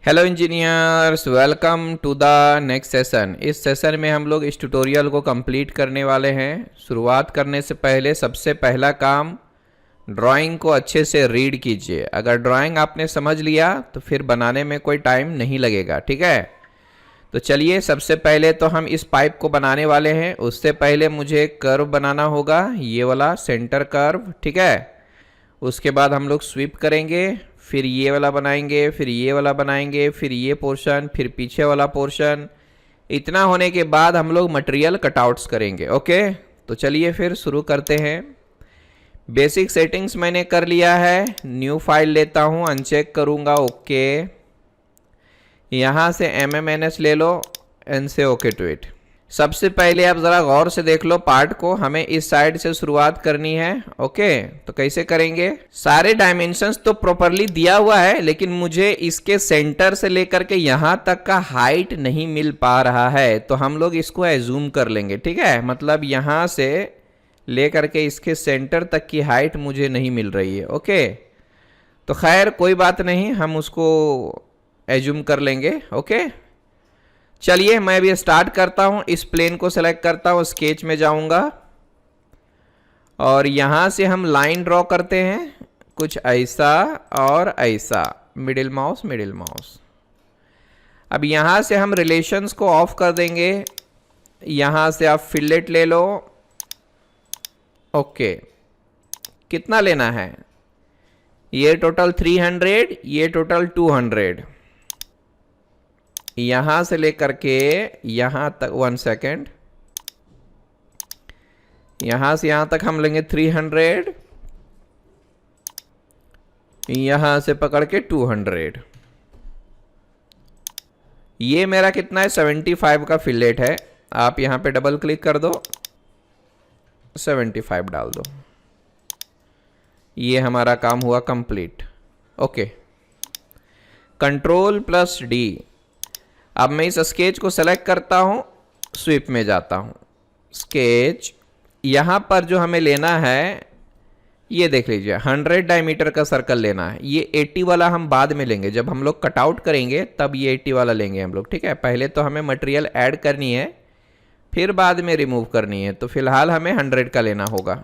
Hello engineers, welcome to the next session. इस सेशन में हम लोग इस ट्यूटोरियल को कंप्लीट करने वाले हैं। शुरुआत करने से पहले सबसे पहला काम, ड्राइंग को अच्छे से रीड कीजिए। अगर ड्राइंग आपने समझ लिया तो फिर बनाने में कोई टाइम नहीं लगेगा, ठीक है। तो चलिए, सबसे पहले तो हम इस पाइप को बनाने वाले हैं। उससे पहले मुझे एक कर्व बनाना होगा, ये वाला सेंटर कर्व, ठीक है। उसके बाद हम लोग स्वीप करेंगे, फिर ये वाला बनाएंगे, फिर ये वाला बनाएंगे, फिर ये पोर्शन, फिर पीछे वाला पोर्शन। इतना होने के बाद हम लोग मटेरियल कटआउट्स करेंगे। ओके, तो चलिए फिर शुरू करते हैं। बेसिक सेटिंग्स मैंने कर लिया है। न्यू फाइल लेता हूँ, अनचेक करूँगा, ओके। यहाँ से MMNS ले लो, एन से ओके टू इट। सबसे पहले आप ज़रा गौर से देख लो पार्ट को, हमें इस साइड से शुरुआत करनी है। ओके, तो कैसे करेंगे? सारे डायमेंशंस तो प्रॉपरली दिया हुआ है, लेकिन मुझे इसके सेंटर से लेकर के यहाँ तक का हाइट नहीं मिल पा रहा है, तो हम लोग इसको एज्यूम कर लेंगे, ठीक है। मतलब यहाँ से लेकर के इसके सेंटर तक की हाइट मुझे नहीं मिल रही है। ओके, तो खैर कोई बात नहीं, हम उसको एज्यूम कर लेंगे। ओके, चलिए मैं अभी स्टार्ट करता हूं। इस प्लेन को सेलेक्ट करता हूं, स्केच में जाऊंगा और यहां से हम लाइन ड्रॉ करते हैं, कुछ ऐसा और ऐसा। Middle mouse, middle mouse. अब यहां से हम रिलेशंस को ऑफ कर देंगे। यहां से आप फिलेट ले लो। ओके, कितना लेना है? ये टोटल 300, ये टोटल 200। यहां से लेकर के यहां तक, 1 सेकेंड, यहां से यहां तक हम लेंगे 300, यहां से पकड़ के 200। ये मेरा कितना है? 75 का फिलेट है। आप यहां पे डबल क्लिक कर दो, 75 डाल दो। ये हमारा काम हुआ कंप्लीट। Okay, Ctrl+D। अब मैं इस स्केच को सेलेक्ट करता हूं, स्वीप में जाता हूं, स्केच। यहां पर जो हमें लेना है, ये देख लीजिए, 100 डायमीटर का सर्कल लेना है। ये 80 वाला हम बाद में लेंगे, जब हम लोग कटआउट करेंगे तब ये 80 वाला लेंगे हम लोग, ठीक है। पहले तो हमें मटेरियल ऐड करनी है, फिर बाद में रिमूव करनी है। तो फिलहाल हमें 100 का लेना होगा।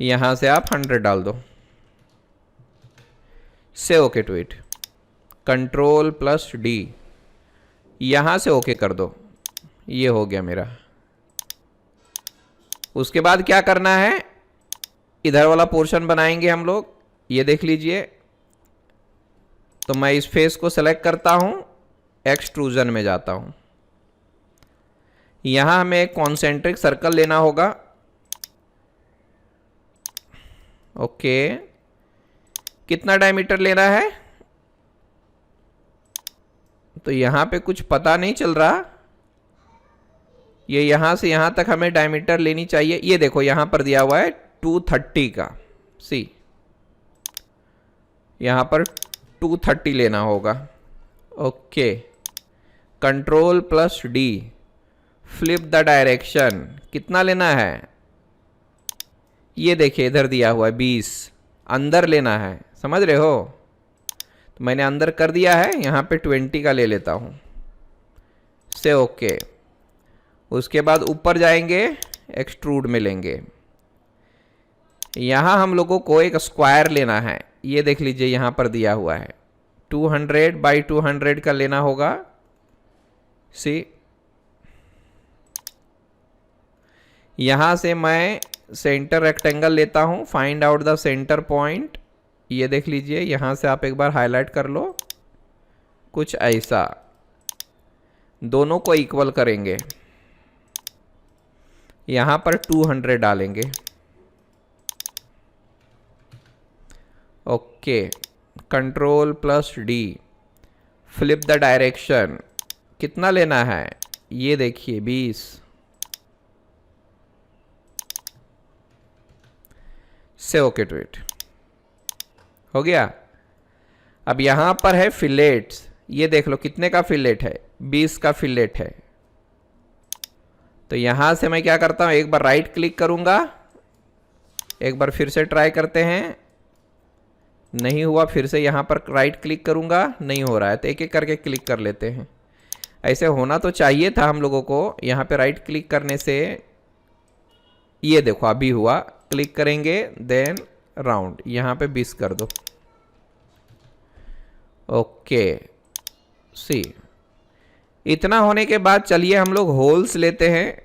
यहां से आप 100 डाल दो, से ओके टू इट। Ctrl+D, यहां से ओके कर दो। ये हो गया मेरा। उसके बाद क्या करना है? इधर वाला पोर्शन बनाएंगे हम लोग। ये देख लीजिए, तो मैं इस फेस को सेलेक्ट करता हूं, एक्सट्रूजन में जाता हूं। यहां हमें एक कॉन्सेंट्रिक सर्कल लेना होगा। ओके, कितना डायमीटर लेना है? तो यहां पे कुछ पता नहीं चल रहा। ये यहां से यहां तक हमें डायमीटर लेनी चाहिए। ये देखो यहां पर दिया हुआ है 230 का, सी। यहां पर 230 लेना होगा। Okay, Ctrl+D, flip the direction. कितना लेना है? ये देखिए इधर दिया हुआ है 20, अंदर लेना है, समझ रहे हो। तो मैंने अंदर कर दिया है, यहाँ पे 20 का ले लेता हूँ, से ओके। उसके बाद ऊपर जाएंगे, एक्सट्रूड में लेंगे। यहाँ हम लोगों को एक स्क्वायर लेना है। ये देख लीजिए यहाँ पर दिया हुआ है 200 बाई 200 का लेना होगा, सी। यहाँ से मैं सेंटर रेक्टेंगल लेता हूँ, find out the centre point. ये देख लीजिए, यहां से आप एक बार हाईलाइट कर लो, कुछ ऐसा। दोनों को इक्वल करेंगे, यहां पर 200 डालेंगे। Okay, Ctrl+D, flip the direction. कितना लेना है? ये देखिए 20, से ओके टू इट। हो गया। अब यहां पर है फिलेट्स। ये देख लो कितने का फिलेट है? 20 का फिलेट है। तो यहां से मैं क्या करता हूं, एक बार राइट क्लिक करूंगा, एक बार फिर से ट्राई करते हैं। नहीं हुआ, फिर से यहाँ पर राइट क्लिक करूँगा, नहीं हो रहा है, तो एक एक करके क्लिक कर लेते हैं। ऐसे होना तो चाहिए था हम लोगों को। यहाँ पे राइट क्लिक करने से ये देखो अभी हुआ, क्लिक करेंगे देन राउंड, यहाँ पे 20 कर दो। ओके सी, इतना होने के बाद चलिए हम लोग होल्स लेते हैं।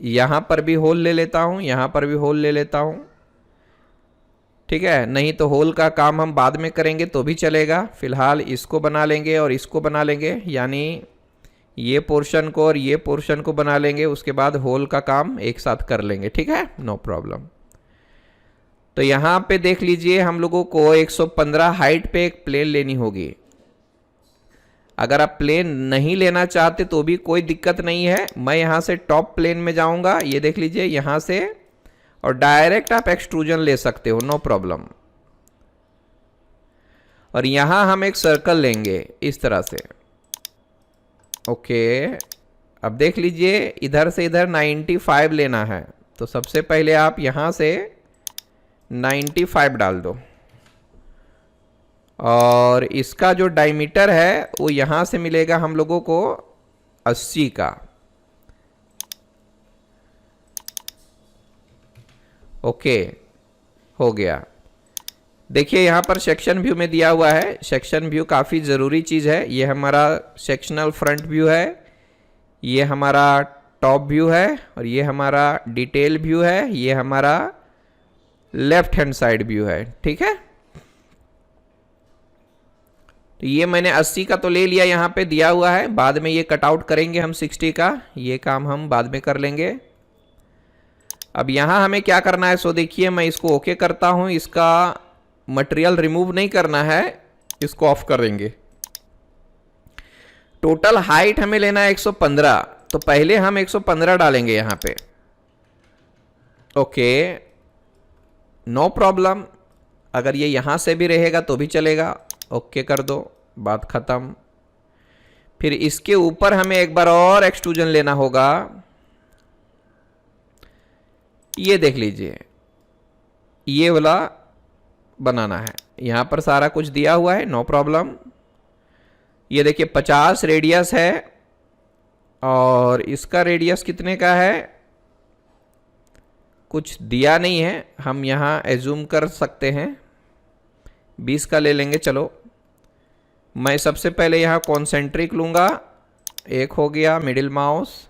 यहाँ पर भी होल ले लेता हूँ, यहाँ पर भी होल ले लेता हूँ, ठीक है। नहीं तो होल का काम हम बाद में करेंगे तो भी चलेगा। फिलहाल इसको बना लेंगे और इसको बना लेंगे, यानी ये पोर्शन को और ये पोर्शन को बना लेंगे, उसके बाद होल का काम एक साथ कर लेंगे, ठीक है, नो प्रॉब्लम। तो यहाँ पे देख लीजिए हम लोगों को 115 हाइट पे एक प्लेन लेनी होगी। अगर आप प्लेन नहीं लेना चाहते तो भी कोई दिक्कत नहीं है, मैं यहाँ से टॉप प्लेन में जाऊँगा, ये देख लीजिए यहाँ से, और डायरेक्ट आप एक्सट्रूजन ले सकते हो, नो प्रॉब्लम। और यहाँ हम एक सर्कल लेंगे इस तरह से। ओके, अब देख लीजिए इधर से इधर 95 लेना है, तो सबसे पहले आप यहाँ से 95 डाल दो, और इसका जो डायमीटर है वो यहाँ से मिलेगा हम लोगों को 80 का। ओके, हो गया। देखिए यहाँ पर सेक्शन व्यू में दिया हुआ है, सेक्शन व्यू काफ़ी ज़रूरी चीज़ है। ये हमारा सेक्शनल फ्रंट व्यू है, ये हमारा टॉप व्यू है, और ये हमारा डिटेल व्यू है, ये हमारा लेफ्ट हैंड साइड व्यू है, ठीक है। तो ये मैंने 80 का तो ले लिया, यहाँ पे दिया हुआ है, बाद में ये कट आउट करेंगे हम 60 का, ये काम हम बाद में कर लेंगे। अब यहाँ हमें क्या करना है, सो देखिए मैं इसको ओके करता हूँ, इसका मटेरियल रिमूव नहीं करना है, इसको ऑफ करेंगे। टोटल हाइट हमें लेना है 115, तो पहले हम 115 डालेंगे यहाँ पे। ओके, नो प्रॉब्लम, अगर ये यहाँ से भी रहेगा तो भी चलेगा, ओके कर दो, बात खत्म। फिर इसके ऊपर हमें एक बार और एक्सट्रूजन लेना होगा, ये देख लीजिए, ये वाला बनाना है। यहाँ पर सारा कुछ दिया हुआ है, नो प्रॉब्लम। ये देखिए 50 रेडियस है, और इसका रेडियस कितने का है कुछ दिया नहीं है, हम यहाँ एज्यूम कर सकते हैं 20 का ले लेंगे। चलो, मैं सबसे पहले यहाँ कॉन्सेंट्रिक लूँगा, एक हो गया मिडिल माउस,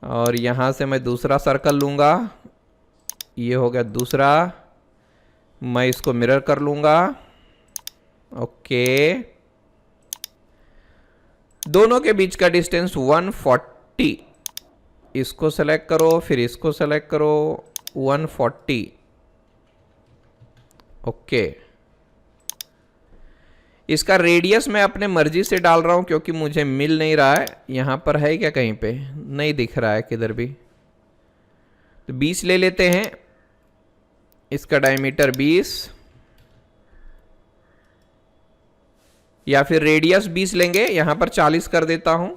और यहाँ से मैं दूसरा सर्कल लूँगा, ये हो गया दूसरा, मैं इसको मिरर कर लूँगा। ओके, दोनों के बीच का डिस्टेंस 140, इसको सेलेक्ट करो, फिर इसको सेलेक्ट करो, 140। ओके, इसका रेडियस मैं अपने मर्जी से डाल रहा हूं क्योंकि मुझे मिल नहीं रहा है। यहां पर है क्या, कहीं पे नहीं दिख रहा है किधर भी, तो 20 ले लेते हैं, इसका डायमीटर 20, या फिर रेडियस 20 लेंगे, यहां पर 40 कर देता हूं।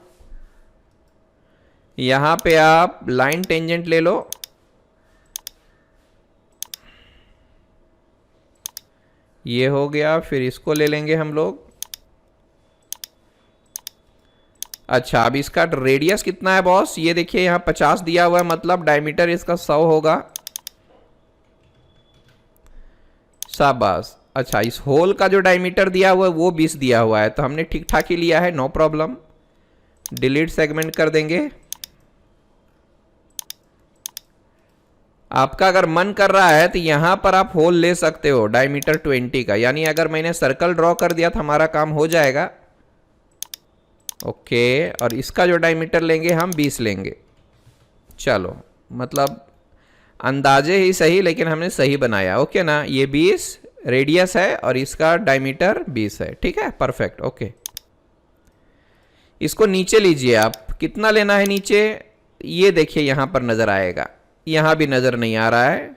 यहां पे आप लाइन टेंजेंट ले लो, ये हो गया, फिर इसको ले लेंगे हम लोग। अच्छा, अब इसका रेडियस कितना है बॉस, ये देखिए यहाँ 50 दिया हुआ है, मतलब डायमीटर इसका 100 होगा। शाबाश। अच्छा, इस होल का जो डायमीटर दिया हुआ है वो 20 दिया हुआ है, तो हमने ठीक ठाक ही लिया है, नो प्रॉब्लम। डिलीट सेगमेंट कर देंगे। आपका अगर मन कर रहा है तो यहां पर आप होल ले सकते हो डायमीटर 20 का, यानी अगर मैंने सर्कल ड्रॉ कर दिया तो हमारा काम हो जाएगा। ओके, और इसका जो डायमीटर लेंगे हम 20 लेंगे। चलो, मतलब अंदाजे ही सही, लेकिन हमने सही बनाया। ओके ना, ये 20 रेडियस है और इसका डायमीटर 20 है, ठीक है, परफेक्ट। ओके, इसको नीचे लीजिए आप, कितना लेना है नीचे, ये देखिए यहां पर नजर आएगा, यहां भी नजर नहीं आ रहा है,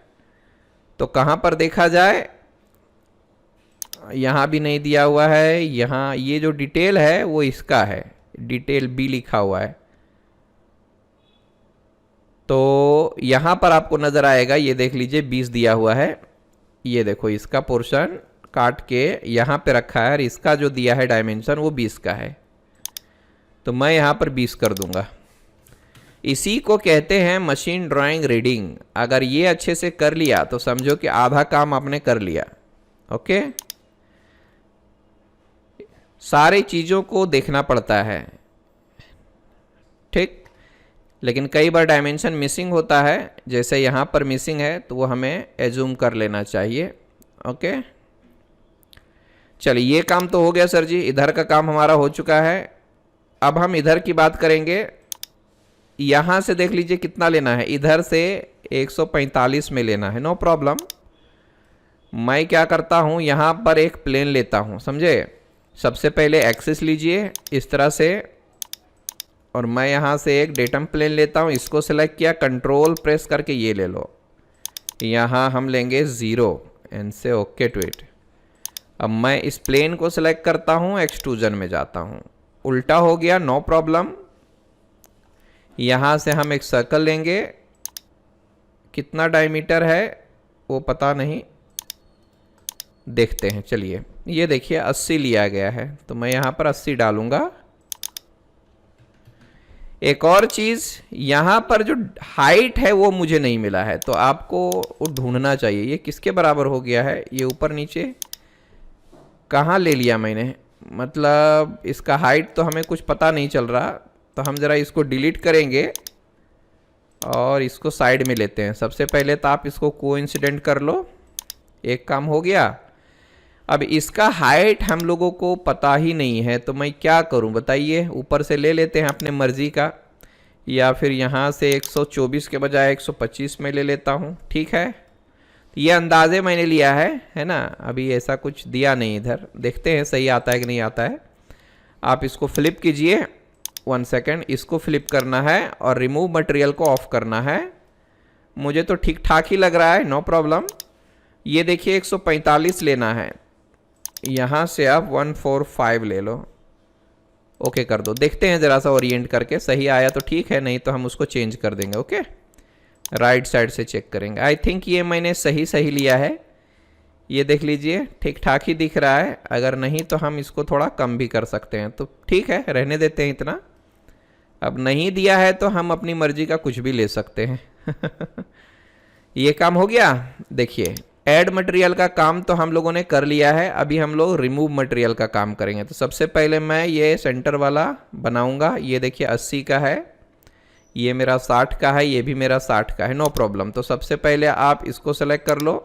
तो कहां पर देखा जाए, यहां भी नहीं दिया हुआ है। यहां ये जो डिटेल है वो इसका है, डिटेल बी लिखा हुआ है, तो यहां पर आपको नजर आएगा, ये देख लीजिए 20 दिया हुआ है। ये देखो इसका पोर्शन काट के यहाँ पे रखा है और इसका जो दिया है डायमेंशन वो 20 का है, तो मैं यहाँ पर 20 कर दूंगा। इसी को कहते हैं मशीन ड्राइंग रीडिंग। अगर ये अच्छे से कर लिया तो समझो कि आधा काम आपने कर लिया। ओके, सारी चीज़ों को देखना पड़ता है, ठीक, लेकिन कई बार डायमेंशन मिसिंग होता है, जैसे यहाँ पर मिसिंग है तो वो हमें एज्यूम कर लेना चाहिए। ओके, चलिए ये काम तो हो गया सर जी, इधर का काम हमारा हो चुका है। अब हम इधर की बात करेंगे। यहाँ से देख लीजिए कितना लेना है, इधर से 145 में लेना है, नो प्रॉब्लम। मैं क्या करता हूँ, यहाँ पर एक प्लेन लेता हूँ, समझे। सबसे पहले एक्सिस लीजिए इस तरह से, और मैं यहाँ से एक डेटम प्लेन लेता हूँ, इसको सेलेक्ट किया, कंट्रोल प्रेस करके ये ले लो। यहाँ हम लेंगे 0 and say okay to it. अब मैं इस प्लेन को सेलेक्ट करता हूँ, एक्सट्रूजन में जाता हूँ, उल्टा हो गया, नो प्रॉब्लम। यहाँ से हम एक सर्कल लेंगे, कितना डायमीटर है वो पता नहीं, देखते हैं। चलिए ये देखिए 80 लिया गया है, तो मैं यहाँ पर 80 डालूंगा। एक और चीज़, यहाँ पर जो हाइट है वो मुझे नहीं मिला है, तो आपको वो ढूंढना चाहिए। ये किसके बराबर हो गया है, ये ऊपर नीचे कहाँ ले लिया मैंने, मतलब इसका हाइट तो हमें कुछ पता नहीं चल रहा। तो हम ज़रा इसको डिलीट करेंगे और इसको साइड में लेते हैं। सबसे पहले तो आप इसको कोइंसिडेंट कर लो, एक काम हो गया। अब इसका हाइट हम लोगों को पता ही नहीं है, तो मैं क्या करूं बताइए। ऊपर से ले लेते हैं अपने मर्जी का, या फिर यहाँ से 124 के बजाय 125 में ले लेता हूं, ठीक है। ये अंदाजे मैंने लिया है ना, अभी ऐसा कुछ दिया नहीं इधर, देखते हैं सही आता है कि नहीं आता है। आप इसको फ्लिप कीजिए, 1 सेकेंड, इसको फ्लिप करना है और रिमूव मटेरियल को ऑफ करना है। मुझे तो ठीक ठाक ही लग रहा है, नो प्रॉब्लम। ये देखिए 145 लेना है, यहाँ से आप 145 ले लो, ओके कर दो। देखते हैं ज़रा सा ओरिएंट करके, सही आया तो ठीक है, नहीं तो हम उसको चेंज कर देंगे। ओके, राइट साइड से चेक करेंगे। आई थिंक ये मैंने सही लिया है, ये देख लीजिए ठीक ठाक ही दिख रहा है। अगर नहीं तो हम इसको थोड़ा कम भी कर सकते हैं, तो ठीक है, रहने देते हैं इतना। अब नहीं दिया है तो हम अपनी मर्जी का कुछ भी ले सकते हैं। ये काम हो गया। देखिए ऐड मटेरियल का काम तो हम लोगों ने कर लिया है, अभी हम लोग रिमूव मटेरियल का काम करेंगे। तो सबसे पहले मैं ये सेंटर वाला बनाऊंगा। ये देखिए 80 का है, ये मेरा 60 का है, ये भी मेरा 60 का है, नो प्रॉब्लम। तो सबसे पहले आप इसको सेलेक्ट कर लो,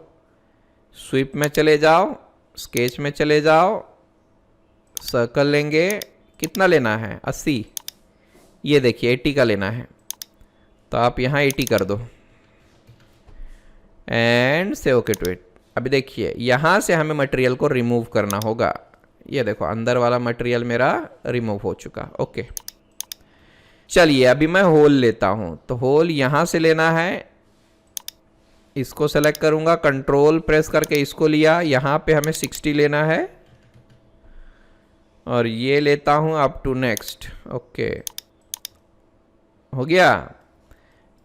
स्वीप में चले जाओ, स्केच में चले जाओ, सर्कल लेंगे, कितना लेना है 80, ये देखिए 80 का लेना है, तो आप यहाँ 80 कर दो and say okay to it. अभी देखिए यहाँ से हमें मटेरियल को रिमूव करना होगा। ये देखो अंदर वाला मटेरियल मेरा रिमूव हो चुका। ओके, चलिए अभी मैं होल लेता हूँ, तो होल यहाँ से लेना है, इसको सेलेक्ट करूँगा, कंट्रोल प्रेस करके इसको लिया, यहाँ पे हमें 60 लेना है और ये लेता हूँ अप टू नेक्स्ट। ओके, हो गया।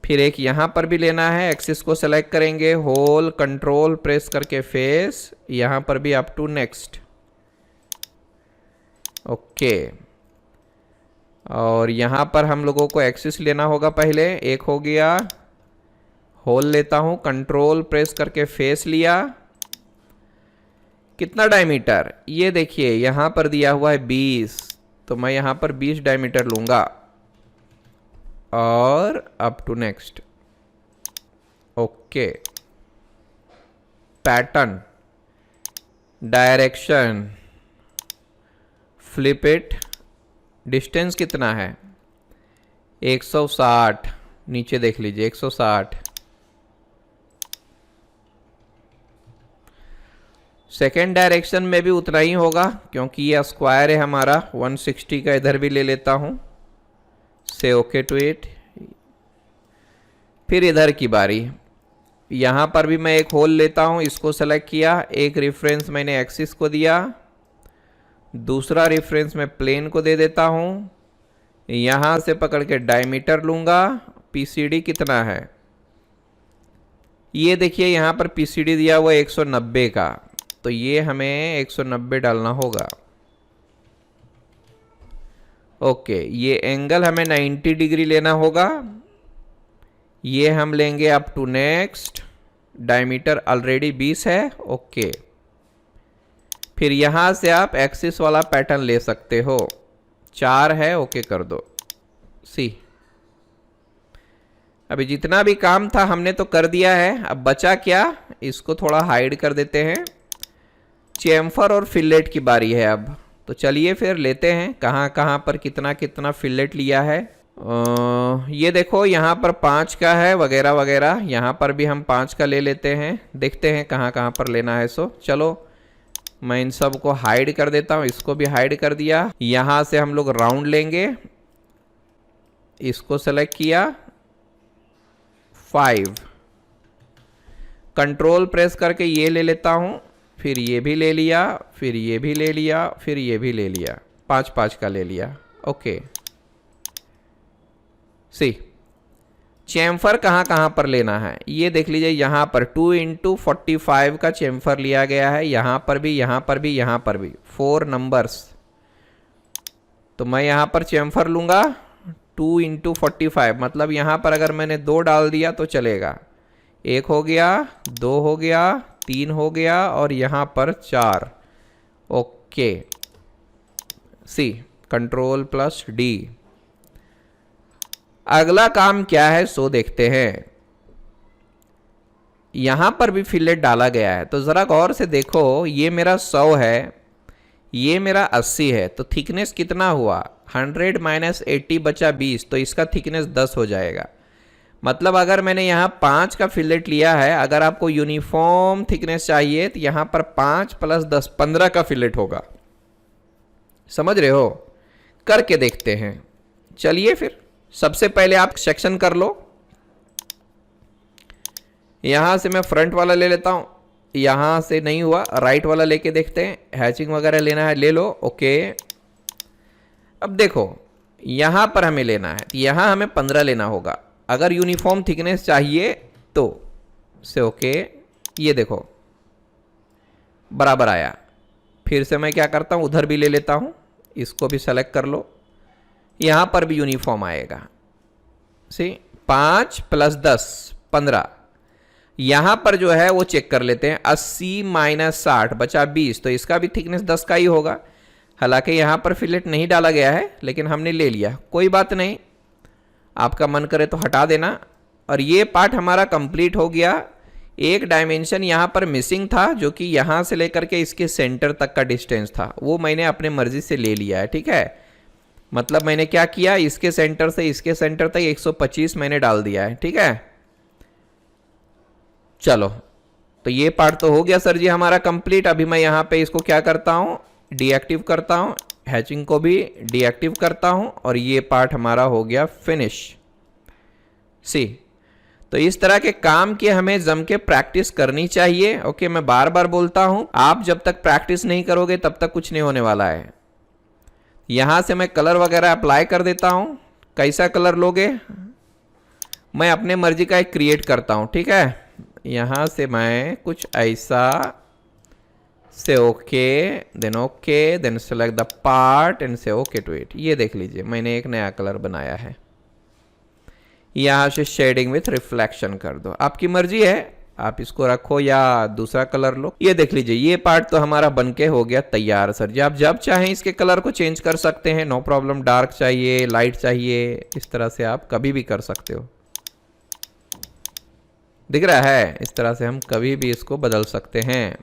फिर एक यहाँ पर भी लेना है, एक्सिस को सेलेक्ट करेंगे, होल, कंट्रोल प्रेस करके फेस, यहाँ पर भी अप टू नेक्स्ट। ओके, और यहाँ पर हम लोगों को एक्सिस लेना होगा पहले, एक हो गया, होल लेता हूँ, कंट्रोल प्रेस करके फेस लिया, कितना डायमीटर, ये देखिए यहाँ पर दिया हुआ है 20, तो मैं यहाँ पर 20 डायमीटर लूँगा और up to next. Okay, pattern, direction, flip it, distance कितना है 160, नीचे देख लीजिए 160। सेकेंड डायरेक्शन में भी उतना ही होगा क्योंकि ये स्क्वायर है हमारा, 160 का इधर भी ले लेता हूँ, से ओके टू इट। फिर इधर की बारी, यहाँ पर भी मैं एक होल लेता हूँ, इसको सेलेक्ट किया, एक रेफरेंस मैंने एक्सिस को दिया, दूसरा रेफरेंस मैं प्लेन को दे देता हूँ, यहाँ से पकड़ के डायमीटर लूँगा, पीसीडी कितना है, ये देखिए यहाँ पर पीसीडी दिया हुआ है 190 का, तो ये हमें 190 डालना होगा। ओके, ये एंगल हमें 90 डिग्री लेना होगा। ये हम लेंगे up to next. Diameter already 20 है। ओके, फिर यहां से आप एक्सिस वाला पैटर्न ले सकते हो। 4 है, ओके कर दो। सी, अभी जितना भी काम था हमने तो कर दिया है। अब बचा क्या, इसको थोड़ा हाइड कर देते हैं। चेम्फर और फिलेट की बारी है अब। तो चलिए फिर लेते हैं कहाँ कहाँ पर कितना कितना फिलेट लिया है। ये देखो यहाँ पर 5 का है वगैरह वगैरह, यहाँ पर भी हम 5 का ले लेते हैं। देखते हैं कहाँ कहाँ पर लेना है। सो चलो मैं इन सब को हाइड कर देता हूँ। इसको भी हाइड कर दिया। यहाँ से हम लोग राउंड लेंगे, इसको सेलेक्ट किया, 5, कंट्रोल प्रेस करके ये ले लेता हूँ, फिर ये भी ले लिया, फिर ये भी ले लिया, फिर ये भी ले लिया। 5 5 का ले लिया। ओके, सी, चेम्फर कहाँ कहाँ पर लेना है ये देख लीजिए। यहाँ पर 2 × 45 का चेम्फर लिया गया है। यहाँ पर भी, यहाँ पर भी, यहाँ पर भी 4 नंबर्स। तो मैं यहाँ पर चेम्फर लूँगा 2 × 45, मतलब यहाँ पर अगर मैंने 2 डाल दिया तो चलेगा। 1 हो गया, 2 हो गया, 3 हो गया और यहाँ पर 4। ओके, सी, कंट्रोल प्लस डी। अगला काम क्या है सो देखते हैं। यहां पर भी फिलेट डाला गया है, तो जरा गौर से देखो। ये मेरा 100 है, ये मेरा 80 है, तो थिकनेस कितना हुआ, 100 - 80 बचा 20, तो इसका थिकनेस 10 हो जाएगा। मतलब अगर मैंने यहाँ 5 का फिलेट लिया है, अगर आपको यूनिफॉर्म थिकनेस चाहिए तो यहाँ पर 5 + 10 15 का फिलेट होगा। समझ रहे हो, करके देखते हैं। चलिए फिर सबसे पहले आप सेक्शन कर लो। यहां से मैं फ्रंट वाला ले लेता हूं। यहां से नहीं हुआ, राइट वाला लेके देखते हैं। हैचिंग वगैरह लेना है ले लो। ओके, अब देखो यहां पर हमें लेना है, यहां हमें 15 लेना होगा अगर यूनिफॉर्म थिकनेस चाहिए तो। से ओके, ये देखो बराबर आया। फिर से मैं क्या करता हूं, उधर भी ले लेता हूं, इसको भी सेलेक्ट कर लो। यहां पर भी यूनिफॉर्म आएगा। सी, 5 + 10 15। यहां पर जो है वो चेक कर लेते हैं। 80 - 60 बचा 20, तो इसका भी थिकनेस 10 का ही होगा। हालांकि यहां पर फिलेट नहीं डाला गया है, लेकिन हमने ले लिया, कोई बात नहीं। आपका मन करे तो हटा देना। और ये पार्ट हमारा कंप्लीट हो गया। एक डायमेंशन यहाँ पर मिसिंग था, जो कि यहाँ से लेकर के इसके सेंटर तक का डिस्टेंस था, वो मैंने अपने मर्जी से ले लिया है। ठीक है, मतलब मैंने क्या किया, इसके सेंटर से इसके सेंटर तक 125 मैंने डाल दिया है। ठीक है, चलो तो ये पार्ट तो हो गया सर जी हमारा कंप्लीट। अभी मैं यहाँ पे इसको क्या करता हूँ, डीएक्टिव करता हूँ, हैचिंग को भी डीएक्टिव करता हूँ, और ये पार्ट हमारा हो गया फिनिश। सी, तो इस तरह के काम की हमें जम के प्रैक्टिस करनी चाहिए। ओके, मैं बार बार बोलता हूं, आप जब तक प्रैक्टिस नहीं करोगे तब तक कुछ नहीं होने वाला है। यहां से मैं कलर वगैरह अप्लाई कर देता हूं। कैसा कलर लोगे, मैं अपने मर्जी का एक क्रिएट करता हूं। ठीक है, यहां से मैं कुछ ऐसा say okay then select the part and say okay to it. ये देख लीजिए मैंने एक नया कलर बनाया है। यहाँ से शेडिंग विथ रिफ्लेक्शन कर दो, आपकी मर्जी है, आप इसको रखो या दूसरा कलर लो। ये देख लीजिए ये पार्ट तो हमारा बनके हो गया तैयार सर जी। आप जब चाहें इसके कलर को चेंज कर सकते हैं, नो प्रॉब्लम। डार्क चाहिए, लाइट चाहिए, इस तरह से आप कभी भी कर सकते हो। दिख रहा है, इस तरह से हम कभी भी इसको बदल सकते हैं।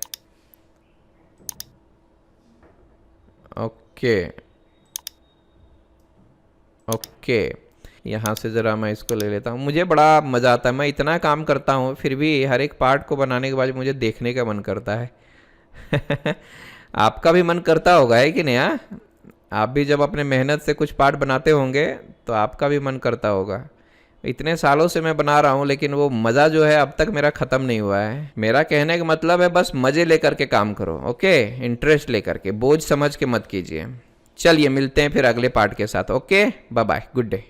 ओके ओके, यहाँ से ज़रा मैं इसको ले लेता हूँ। मुझे बड़ा मज़ा आता है, मैं इतना काम करता हूँ फिर भी हर एक पार्ट को बनाने के बाद मुझे देखने का मन करता है। आपका भी मन करता होगा है कि नहीं? हाँ, आप भी जब अपने मेहनत से कुछ पार्ट बनाते होंगे तो आपका भी मन करता होगा। इतने सालों से मैं बना रहा हूँ लेकिन वो मज़ा जो है अब तक मेरा ख़त्म नहीं हुआ है। मेरा कहने का मतलब है बस मज़े लेकर के काम करो। ओके, इंटरेस्ट लेकर के, बोझ समझ के मत कीजिए। चलिए मिलते हैं फिर अगले पार्ट के साथ। Okay, bye bye, good day.